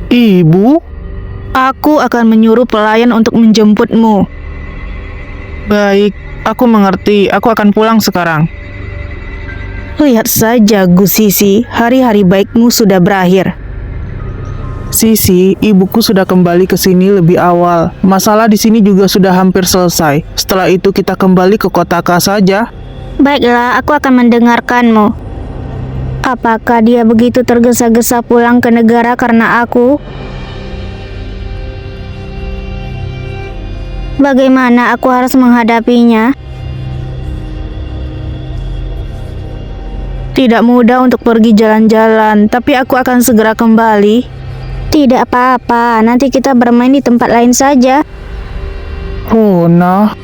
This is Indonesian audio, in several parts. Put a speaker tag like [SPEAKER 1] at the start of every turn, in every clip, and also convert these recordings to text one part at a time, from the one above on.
[SPEAKER 1] Ibu?
[SPEAKER 2] Aku akan menyuruh pelayan untuk menjemputmu.
[SPEAKER 1] Baik, aku mengerti. Aku akan pulang sekarang.
[SPEAKER 2] Lihat saja, Gu Sisi, hari-hari baikmu sudah berakhir.
[SPEAKER 1] Sisi, ibuku sudah kembali ke sini lebih awal. Masalah di sini juga sudah hampir selesai. Setelah itu kita kembali ke Kotaka saja.
[SPEAKER 3] Baiklah, aku akan mendengarkanmu. Apakah dia begitu tergesa-gesa pulang ke negara karena aku? Bagaimana aku harus menghadapinya?
[SPEAKER 2] Tidak mudah untuk pergi jalan-jalan, tapi aku akan segera kembali.
[SPEAKER 3] Tidak apa-apa, nanti kita bermain di tempat lain saja.
[SPEAKER 1] Rona,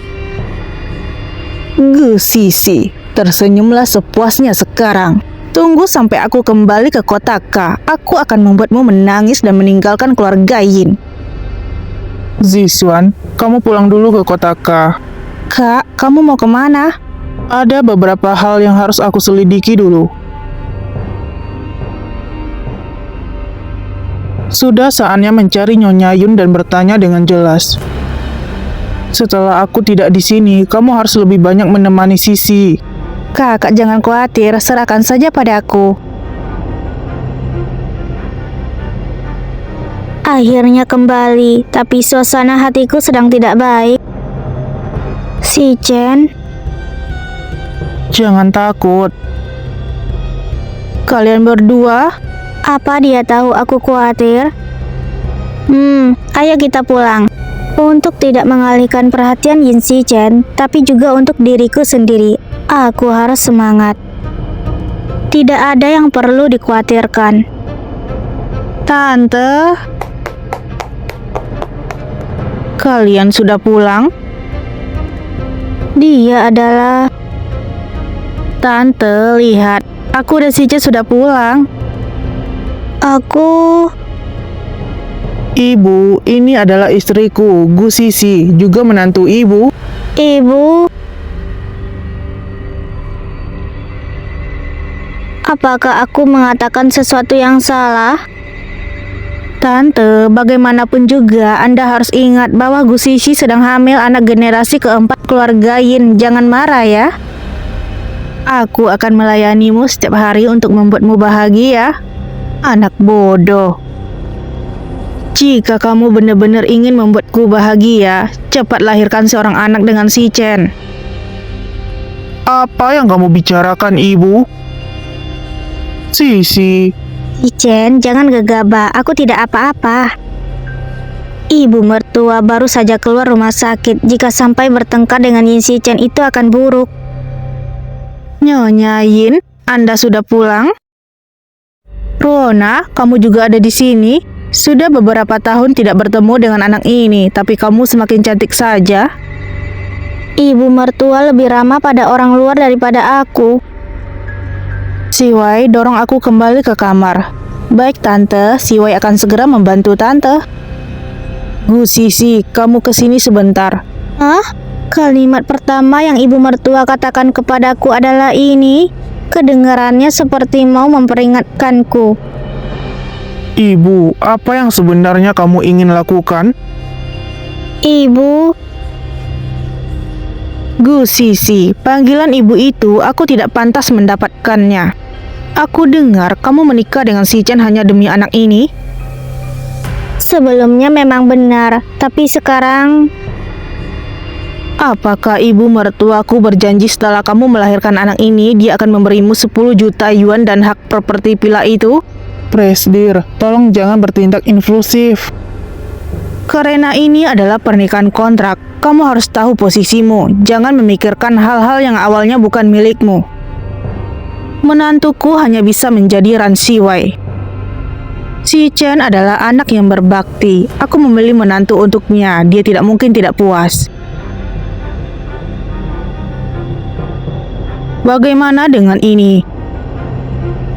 [SPEAKER 2] Gu Sisi, tersenyumlah sepuasnya sekarang. Tunggu sampai aku kembali ke Kotaka. Aku akan membuatmu menangis dan meninggalkan keluarga Yin.
[SPEAKER 1] Zixuan, kamu pulang dulu ke Kotaka.
[SPEAKER 2] Kak, kamu mau kemana?
[SPEAKER 1] Ada beberapa hal yang harus aku selidiki dulu. Sudah saatnya mencari Nyonya Yun dan bertanya dengan jelas. Setelah aku tidak di sini, kamu harus lebih banyak menemani Sisi.
[SPEAKER 2] Kakak jangan khawatir, serahkan saja padaku.
[SPEAKER 3] Akhirnya kembali, tapi suasana hatiku sedang tidak baik. Si Chen,
[SPEAKER 1] Jangan takut.
[SPEAKER 2] Kalian berdua?
[SPEAKER 3] apa dia tahu aku khawatir? Ayo kita pulang. Untuk tidak mengalihkan perhatian Yin Si Chen, tapi juga untuk diriku sendiri. Aku harus semangat. Tidak ada yang perlu dikhawatirkan.
[SPEAKER 2] Tante? Kalian sudah pulang?
[SPEAKER 3] Dia adalah...
[SPEAKER 2] Tante, lihat. Aku dan si Chen sudah pulang.
[SPEAKER 3] Aku...
[SPEAKER 1] Ibu, ini adalah istriku, Gu Sisi, juga menantu ibu.
[SPEAKER 3] Ibu... Apakah aku mengatakan sesuatu yang salah?
[SPEAKER 2] Tante, bagaimanapun juga Anda harus ingat bahwa Gu Sisi sedang hamil anak generasi keempat keluarga Yin. Jangan marah ya. Aku akan melayanimu setiap hari untuk membuatmu bahagia. Anak bodoh. Jika kamu benar-benar ingin membuatku bahagia, cepat lahirkan seorang anak dengan si Chen.
[SPEAKER 1] Apa yang kamu bicarakan, ibu? Sisi,
[SPEAKER 3] Si Chen, jangan gegabah. Aku tidak apa-apa. Ibu mertua baru saja keluar rumah sakit. Jika sampai bertengkar dengan Yin Si Chen, itu akan buruk.
[SPEAKER 2] Nyonya Yin, Anda sudah pulang? Rona, kamu juga ada di sini? Sudah beberapa tahun tidak bertemu dengan anak ini, tapi kamu semakin cantik saja.
[SPEAKER 3] Ibu mertua lebih ramah pada orang luar daripada aku.
[SPEAKER 2] Siwai, dorong aku kembali ke kamar. Baik Tante, Siwai akan segera membantu Tante. Gu Sisi, kamu kesini sebentar.
[SPEAKER 3] Hah? Kalimat pertama yang ibu mertua katakan kepadaku adalah ini. Kedengarannya seperti mau memperingatkanku.
[SPEAKER 1] ibu, apa yang sebenarnya kamu ingin lakukan?
[SPEAKER 3] Ibu,
[SPEAKER 2] Gu Sisi, panggilan ibu itu aku tidak pantas mendapatkannya. Aku dengar kamu menikah dengan si Chen hanya demi anak ini.
[SPEAKER 3] sebelumnya memang benar, tapi sekarang...
[SPEAKER 2] Apakah ibu mertuaku berjanji setelah kamu melahirkan anak ini, dia akan memberimu 10 juta yuan dan hak properti villa itu?
[SPEAKER 1] Presdir, tolong jangan bertindak impulsif.
[SPEAKER 2] Karena ini adalah pernikahan kontrak, kamu harus tahu posisimu. Jangan memikirkan hal-hal yang awalnya bukan milikmu. Menantuku hanya bisa menjadi Ran Siwai. Si Chen adalah anak yang berbakti. Aku memilih menantu untuknya. Dia tidak mungkin tidak puas. Bagaimana dengan ini?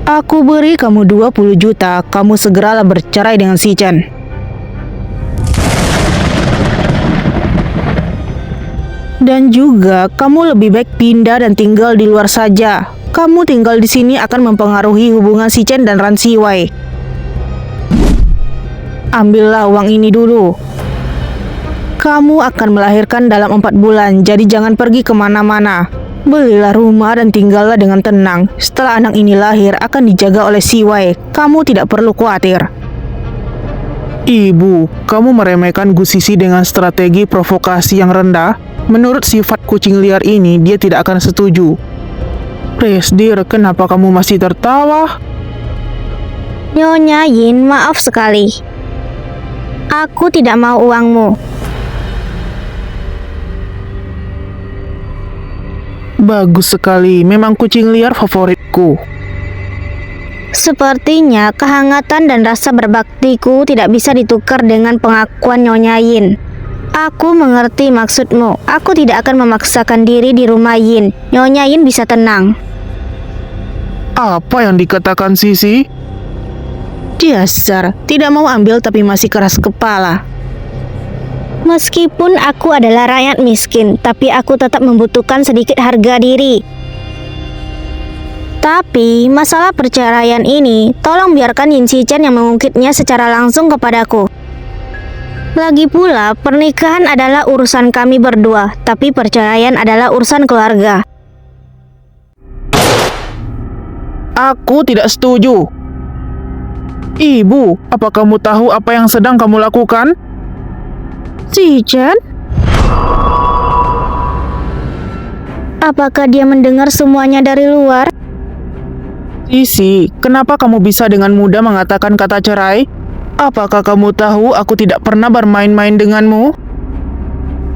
[SPEAKER 2] Aku beri kamu 20 juta. Kamu segeralah bercerai dengan si Chen. Dan juga kamu lebih baik pindah dan tinggal di luar saja. Kamu tinggal di sini akan mempengaruhi hubungan si Chen dan Ran Siwai. Ambillah uang ini dulu. Kamu akan melahirkan dalam 4 bulan, jadi jangan pergi kemana-mana. Belilah rumah dan tinggallah dengan tenang. Setelah anak ini lahir, akan dijaga oleh Siwai. Kamu tidak perlu khawatir.
[SPEAKER 1] Ibu, kamu meremehkan Gu Sisi dengan strategi provokasi yang rendah. Menurut sifat kucing liar ini, dia tidak akan setuju. Presdir, kenapa kamu masih tertawa?
[SPEAKER 3] Nyonya Yin, maaf sekali. Aku tidak mau uangmu.
[SPEAKER 1] Bagus sekali, memang kucing liar favoritku.
[SPEAKER 3] Sepertinya kehangatan dan rasa berbaktiku tidak bisa ditukar dengan pengakuan Nyonya Yin. Aku mengerti maksudmu. Aku tidak akan memaksakan diri di rumah Yin. Nyonya Yin bisa tenang.
[SPEAKER 1] Apa yang dikatakan Sisi?
[SPEAKER 2] Dasar, tidak mau ambil tapi masih keras kepala.
[SPEAKER 3] Meskipun aku adalah rakyat miskin, tapi aku tetap membutuhkan sedikit harga diri. Tapi masalah perceraian ini, tolong biarkan Yin Shichen yang mengungkitnya secara langsung kepadaku. Lagi pula, pernikahan adalah urusan kami berdua, tapi perceraian adalah urusan keluarga.
[SPEAKER 1] Aku tidak setuju. Ibu, apa kamu tahu apa yang sedang kamu lakukan?
[SPEAKER 2] Shichen?
[SPEAKER 3] Apakah dia mendengar semuanya dari luar?
[SPEAKER 1] Sisi, kenapa kamu bisa dengan mudah mengatakan kata cerai? Apakah kamu tahu aku tidak pernah bermain-main denganmu?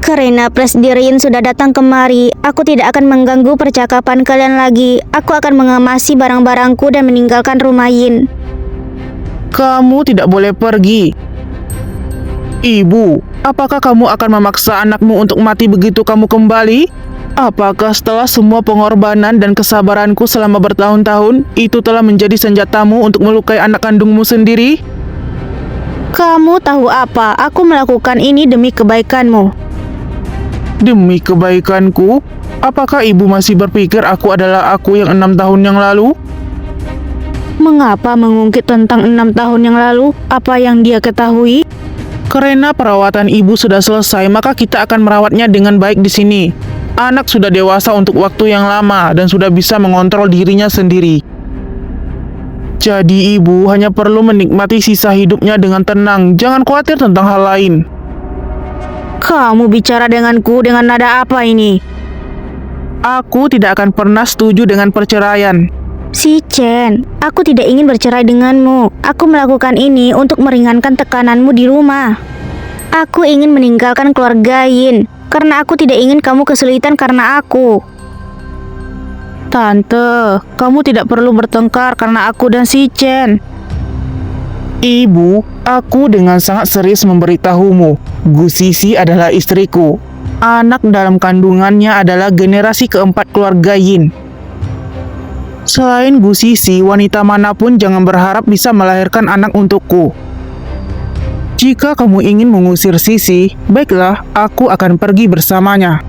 [SPEAKER 3] Karena Presdir Yin sudah datang kemari, aku tidak akan mengganggu percakapan kalian lagi. Aku akan mengemasi barang-barangku dan meninggalkan rumah Yin.
[SPEAKER 1] Kamu tidak boleh pergi. Ibu, apakah kamu akan memaksa anakmu untuk mati begitu kamu kembali? Apakah setelah semua pengorbanan dan kesabaranku selama bertahun-tahun, itu telah menjadi senjatamu untuk melukai anak kandungmu sendiri?
[SPEAKER 2] Kamu tahu apa? Aku melakukan ini demi kebaikanmu.
[SPEAKER 1] Demi kebaikanku? Apakah ibu masih berpikir aku adalah aku yang 6 tahun yang lalu?
[SPEAKER 2] Mengapa mengungkit tentang 6 tahun yang lalu? Apa yang dia ketahui?
[SPEAKER 1] Karena perawatan ibu sudah selesai, maka kita akan merawatnya dengan baik di sini. Anak sudah dewasa untuk waktu yang lama dan sudah bisa mengontrol dirinya sendiri. Jadi ibu hanya perlu menikmati sisa hidupnya dengan tenang. Jangan khawatir tentang hal lain.
[SPEAKER 2] Kamu bicara denganku dengan nada apa ini?
[SPEAKER 1] Aku tidak akan pernah setuju dengan perceraian.
[SPEAKER 3] Shichen, aku tidak ingin bercerai denganmu. Aku melakukan ini untuk meringankan tekananmu di rumah. Aku ingin meninggalkan keluarga Yin, karena aku tidak ingin kamu kesulitan karena aku.
[SPEAKER 2] Tante, kamu tidak perlu bertengkar karena aku dan Shichen.
[SPEAKER 1] Ibu, aku dengan sangat serius memberitahumu, Gu Sisi adalah istriku. Anak dalam kandungannya adalah generasi keempat keluarga Yin. Selain Gu Sisi, wanita manapun jangan berharap bisa melahirkan anak untukku. Jika kamu ingin mengusir Sisi, baiklah, aku akan pergi bersamanya.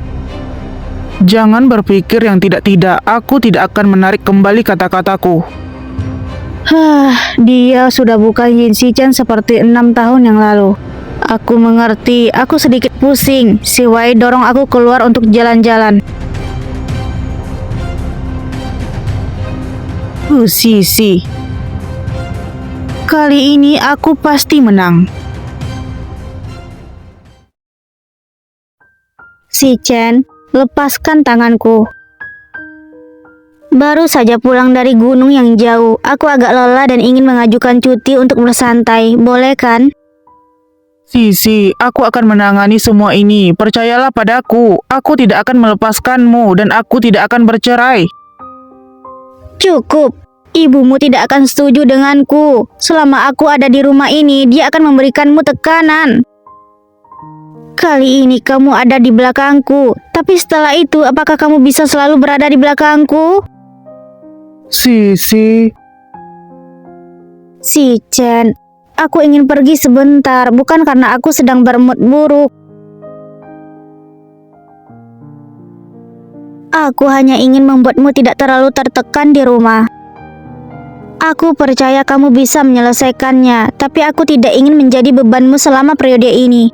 [SPEAKER 1] Jangan berpikir yang tidak-tidak, aku tidak akan menarik kembali kata-kataku.
[SPEAKER 2] Dia sudah bukan Yin Shichen seperti 6 tahun yang lalu. Aku mengerti, aku sedikit pusing. Si Wei dorong aku keluar untuk jalan-jalan. Sisi. Kali ini aku pasti menang.
[SPEAKER 3] Shichen, lepaskan tanganku. Baru saja pulang dari gunung yang jauh. Aku agak lelah dan ingin mengajukan cuti untuk bersantai. Boleh kan?
[SPEAKER 1] Sisi, aku akan menangani semua ini. Percayalah padaku. Aku tidak akan melepaskanmu dan aku tidak akan bercerai.
[SPEAKER 3] Cukup. Ibumu tidak akan setuju denganku. Selama aku ada di rumah ini, dia akan memberikanmu tekanan. Kali ini kamu ada di belakangku. Tapi setelah itu, apakah kamu bisa selalu berada di belakangku?
[SPEAKER 1] Sisi,
[SPEAKER 3] Shichen, aku ingin pergi sebentar, bukan karena aku sedang bermood buruk. Aku hanya ingin membuatmu tidak terlalu tertekan di rumah. Aku percaya kamu bisa menyelesaikannya, tapi aku tidak ingin menjadi bebanmu selama periode ini.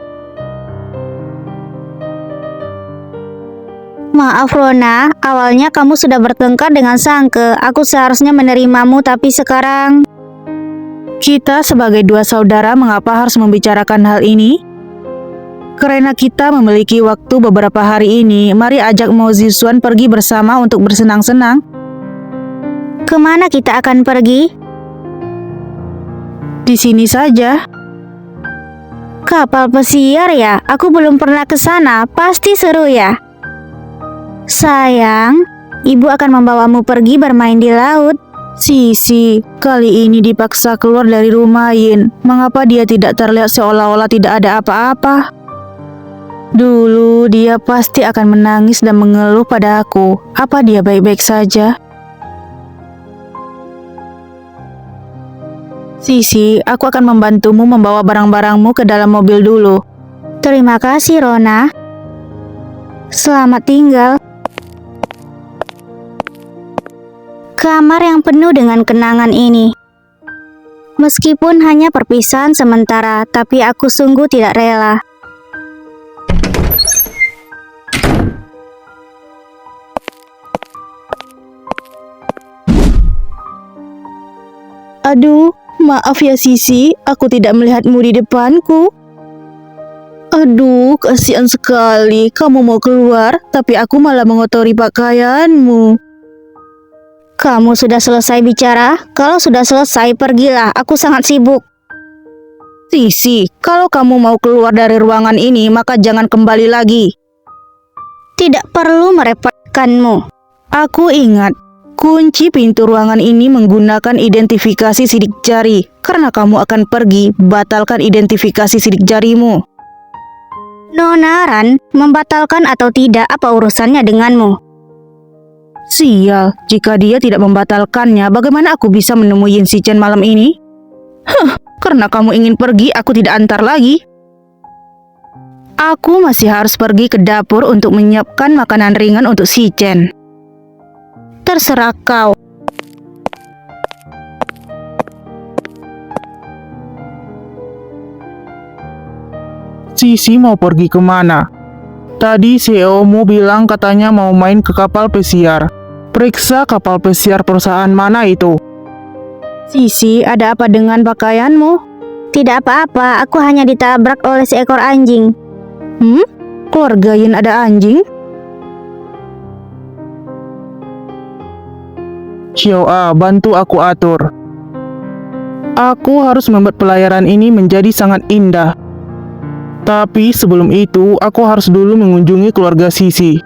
[SPEAKER 3] Maaf Rona, awalnya kamu sudah bertengkar dengan Sangke. Aku seharusnya menerimamu, tapi sekarang...
[SPEAKER 2] Kita sebagai dua saudara mengapa harus membicarakan hal ini? Karena kita memiliki waktu beberapa hari ini, mari ajak Mo Zixuan pergi bersama untuk bersenang-senang.
[SPEAKER 3] Kemana kita akan pergi?
[SPEAKER 2] Di sini saja.
[SPEAKER 3] Kapal pesiar ya? Aku belum pernah ke sana. Pasti seru ya? Sayang, ibu akan membawamu pergi bermain di laut.
[SPEAKER 2] Sisi, kali ini dipaksa keluar dari rumah Yin. Mengapa dia tidak terlihat seolah-olah tidak ada apa-apa? Dulu dia pasti akan menangis dan mengeluh pada aku. Apa dia baik-baik saja? Sisi, aku akan membantumu membawa barang-barangmu ke dalam mobil dulu.
[SPEAKER 3] Terima kasih Rona. Selamat tinggal. Kamar yang penuh dengan kenangan ini. Meskipun hanya perpisahan sementara, tapi aku sungguh tidak rela.
[SPEAKER 2] Aduh, maaf ya Sisi, aku tidak melihatmu di depanku. Aduh, kasihan sekali. Kamu mau keluar, tapi aku malah mengotori pakaianmu.
[SPEAKER 3] Kamu sudah selesai bicara? Kalau sudah selesai, pergilah. Aku sangat sibuk.
[SPEAKER 2] Sisi, kalau kamu mau keluar dari ruangan ini, maka jangan kembali lagi.
[SPEAKER 3] Tidak perlu merepotkanmu.
[SPEAKER 2] Aku ingat, kunci pintu ruangan ini menggunakan identifikasi sidik jari. Karena kamu akan pergi, batalkan identifikasi sidik jarimu.
[SPEAKER 3] Nona Ran, membatalkan atau tidak, apa urusannya denganmu?
[SPEAKER 2] Sial, jika dia tidak membatalkannya, bagaimana aku bisa menemui Yin Zichen malam ini? Karena kamu ingin pergi, aku tidak antar lagi. Aku masih harus pergi ke dapur untuk menyiapkan makanan ringan untuk Zichen. Terserah kau.
[SPEAKER 1] Sisi mau pergi kemana? Tadi CEO-mu bilang katanya mau main ke kapal pesiar. Periksa kapal pesiar perusahaan mana itu.
[SPEAKER 2] Sisi, ada apa dengan pakaianmu?
[SPEAKER 3] Tidak apa-apa, aku hanya ditabrak oleh seekor anjing.
[SPEAKER 2] Keluarga Yin ada anjing?
[SPEAKER 1] Xiaoa, bantu aku atur. Aku harus membuat pelayaran ini menjadi sangat indah. Tapi sebelum itu, aku harus dulu mengunjungi keluarga Sisi.